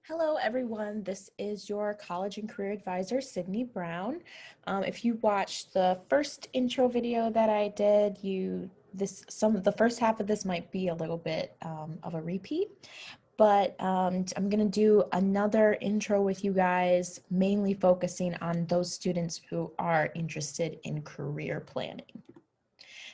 Hello, everyone. This is your college and career advisor, Sydney Brown. If you watched the first intro video that I did, the first half of this might be a little bit of a repeat, but I'm going to do another intro with you guys, mainly focusing on those students who are interested in career planning.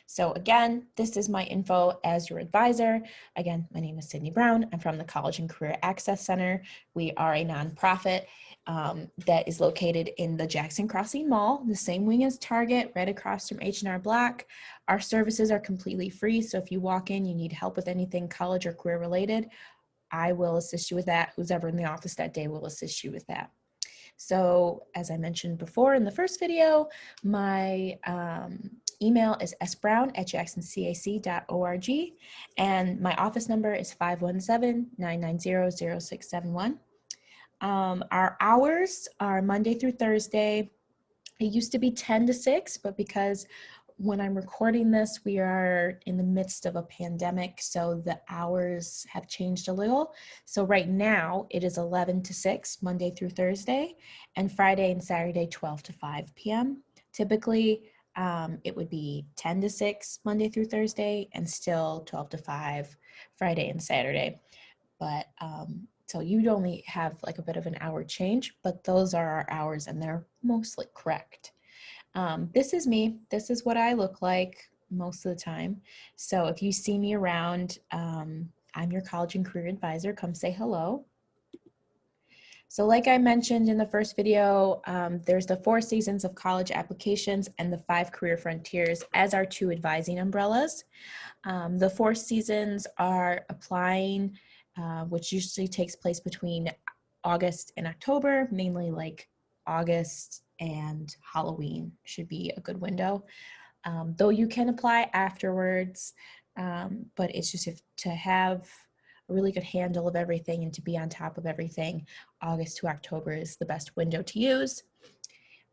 So again, this is my info as your advisor. Again, my name is Sydney Brown. I'm from the College and Career Access Center. We are a nonprofit that is located in the Jackson Crossing Mall, the same wing as Target, right across from H&R Block. Our services are completely free, so if you walk in, you need help with anything college or career related, I will assist you with that. Who's ever in the office that day will assist you with that. So as I mentioned before in the first video, my email is sbrown@jacksoncac.org, and my office number is 517-990-0671. Our hours are Monday through Thursday. It used to be 10 to 6, but because when I'm recording this, we are in the midst of a pandemic, so the hours have changed a little. So right now it is 11 to 6, Monday through Thursday, and Friday and Saturday, 12 to 5 p.m. Typically, it would be 10 to 6, Monday through Thursday, and still 12 to 5, Friday and Saturday. But so you'd only have like a bit of an hour change, but those are our hours and they're mostly correct. This is me. This is what I look like most of the time. So if you see me around, I'm your college and career advisor. Come say hello. So like I mentioned in the first video, there's the 4 seasons of college applications and the 5 career frontiers as our 2 advising umbrellas. The 4 seasons are applying, which usually takes place between August and October, mainly like August and Halloween should be a good window. Though you can apply afterwards, but it's just to have a really good handle of everything and to be on top of everything, August to October is the best window to use.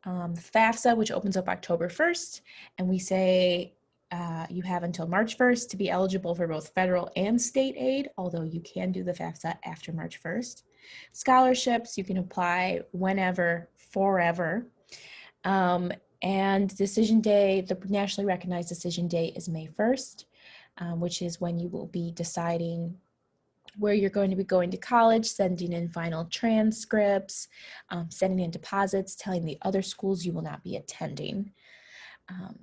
FAFSA, which opens up October 1st, and we say you have until March 1st to be eligible for both federal and state aid, although you can do the FAFSA after March 1st. Scholarships, you can apply whenever, forever. And decision day, the nationally recognized decision day is May 1st, which is when you will be deciding where you're going to be going to college, sending in final transcripts, sending in deposits, telling the other schools you will not be attending.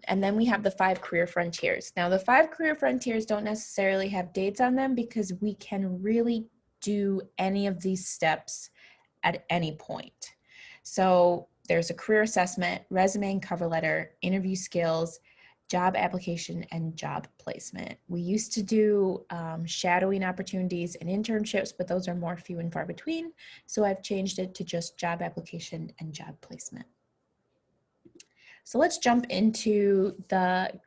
And then we have the 5 career frontiers. Now, the 5 career frontiers don't necessarily have dates on them because we can really do any of these steps at any point. So there's a career assessment, resume and cover letter, interview skills, job application, and job placement. We used to do shadowing opportunities and internships, but those are more few and far between. So I've changed it to just job application and job placement. So let's jump into the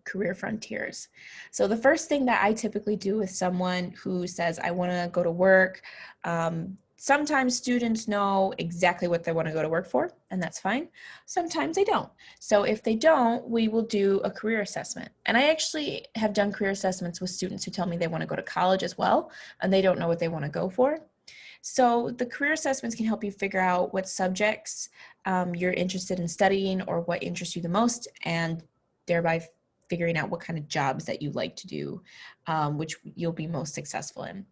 career frontiers. So the first thing that I typically do with someone who says, I want to go to work, sometimes students know exactly what they want to go to work for, and that's fine. Sometimes they don't. So if they don't, we will do a career assessment. And I actually have done career assessments with students who tell me they want to go to college as well, and they don't know what they want to go for. So the career assessments can help you figure out what subjects you're interested in studying or what interests you the most, and thereby figuring out what kind of jobs that you like to do, which you'll be most successful in.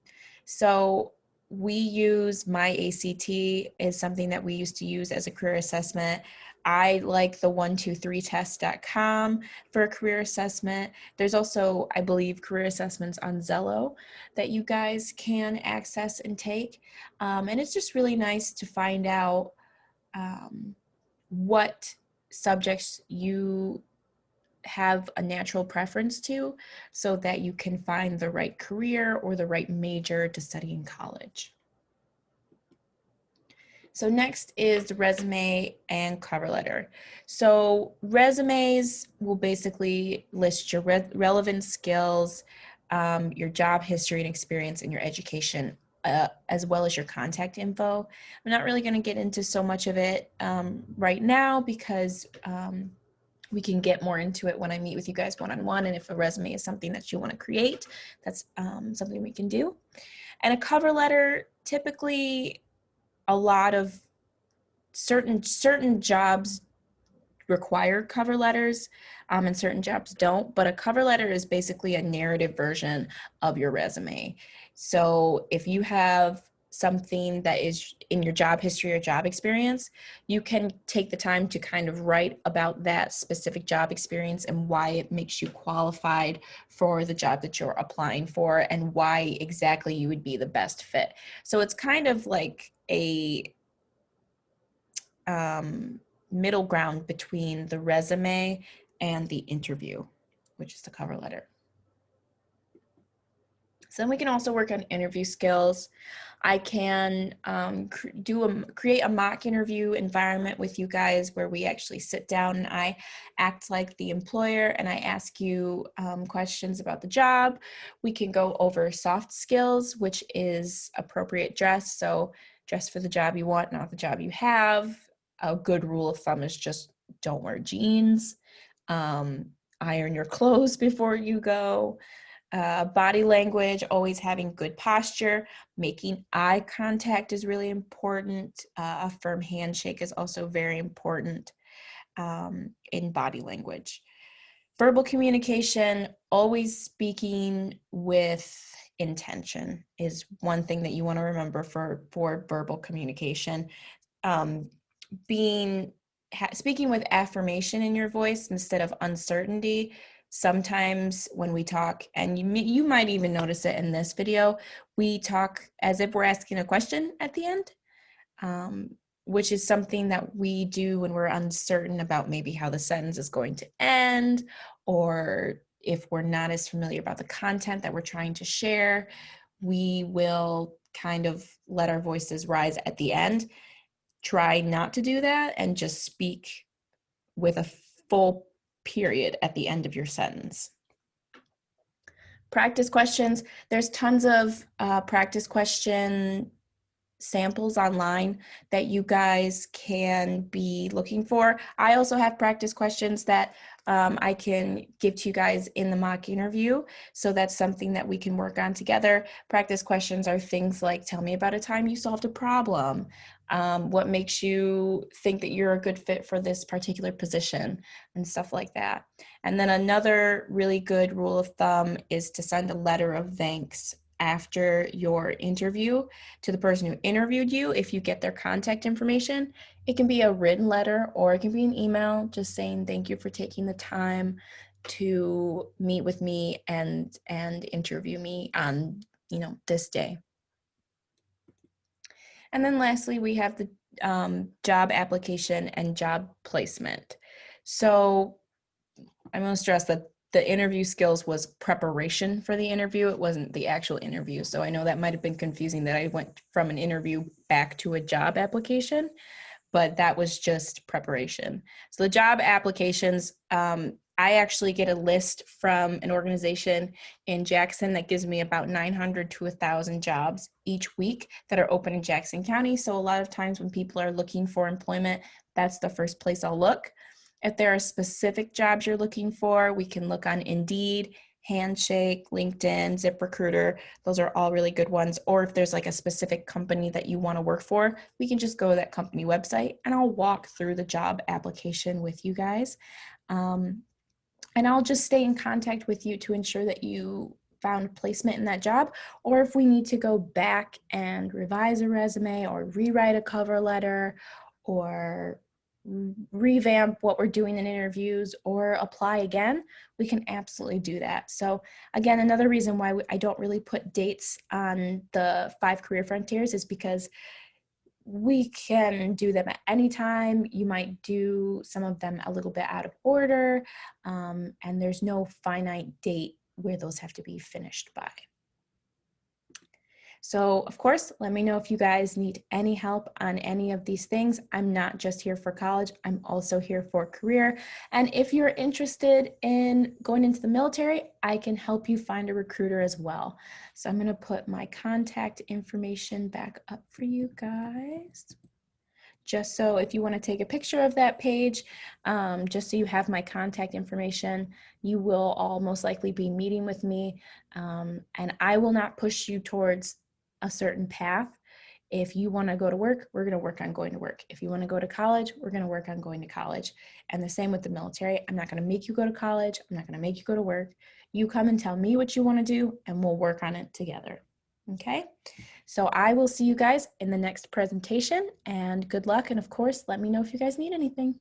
So we use My ACT is something that we used to use as a career assessment. I like the 123test.com for a career assessment. There's also, I believe, career assessments on Zello that you guys can access and take. And it's just really nice to find out what subjects you have a natural preference to so that you can find the right career or the right major to study in college. So next is the resume and cover letter. So resumes will basically list your relevant skills, your job history and experience, and your education, as well as your contact info. I'm not really going to get into so much of it right now because we can get more into it when I meet with you guys one-on-one, and if a resume is something that you want to create, that's something we can do. And a cover letter Typically, a lot of certain jobs require cover letters, and certain jobs don't, but a cover letter is basically a narrative version of your resume. So if you have something that is in your job history or job experience, you can take the time to kind of write about that specific job experience and why it makes you qualified for the job that you're applying for and why exactly you would be the best fit. So it's kind of like a middle ground between the resume and the interview, which is the cover letter. So then we can also work on interview skills. I can create a mock interview environment with you guys where we actually sit down and I act like the employer and I ask you questions about the job. We can go over soft skills, which is appropriate dress. So dress for the job you want, not the job you have. A good rule of thumb is just don't wear jeans. Iron your clothes before you go. Body language, always having good posture, making eye contact is really important. A firm handshake is also very important in body language. Verbal communication, always speaking with intention is one thing that you want to remember for verbal communication. Speaking with affirmation in your voice instead of uncertainty. Sometimes when we talk, and you might even notice it in this video, we talk as if we're asking a question at the end, which is something that we do when we're uncertain about maybe how the sentence is going to end, or if we're not as familiar about the content that we're trying to share, we will kind of let our voices rise at the end. Try not to do that and just speak with a full period at the end of your sentence. Practice questions. There's tons of practice question samples online that you guys can be looking for. I also have practice questions that I can give to you guys in the mock interview. So that's something that we can work on together. Practice questions are things like, tell me about a time you solved a problem. What makes you think that you're a good fit for this particular position and stuff like that. And then another really good rule of thumb is to send a letter of thanks after your interview to the person who interviewed you. If you get their contact information, it can be a written letter or it can be an email just saying thank you for taking the time to meet with me and interview me on this day. And then lastly, we have the job application and job placement. So I'm going to stress that the interview skills was preparation for the interview. It wasn't the actual interview. So I know that might have been confusing that I went from an interview back to a job application, but that was just preparation. So the job applications, I actually get a list from an organization in Jackson that gives me about 900 to 1,000 jobs each week that are open in Jackson County. So a lot of times when people are looking for employment, that's the first place I'll look. If there are specific jobs you're looking for, we can look on Indeed, Handshake, LinkedIn, ZipRecruiter. Those are all really good ones. Or if there's like a specific company that you want to work for, we can just go to that company website and I'll walk through the job application with you guys. And I'll just stay in contact with you to ensure that you found placement in that job. Or if we need to go back and revise a resume or rewrite a cover letter or revamp what we're doing in interviews or apply again, we can absolutely do that. So again, another reason why I don't really put dates on the 5 career frontiers is because we can do them at any time. You might do some of them a little bit out of order, and there's no finite date where those have to be finished by. So of course, let me know if you guys need any help on any of these things. I'm not just here for college, I'm also here for career. And if you're interested in going into the military, I can help you find a recruiter as well. So I'm gonna put my contact information back up for you guys. Just so if you wanna take a picture of that page, just so you have my contact information, you will all most likely be meeting with me. And I will not push you towards a certain path. If you want to go to work, we're going to work on going to work. If you want to go to college, we're going to work on going to college. And the same with the military. I'm not going to make you go to college. I'm not going to make you go to work. You come and tell me what you want to do, and we'll work on it together. Okay? So I will see you guys in the next presentation, and good luck. And of course, let me know if you guys need anything.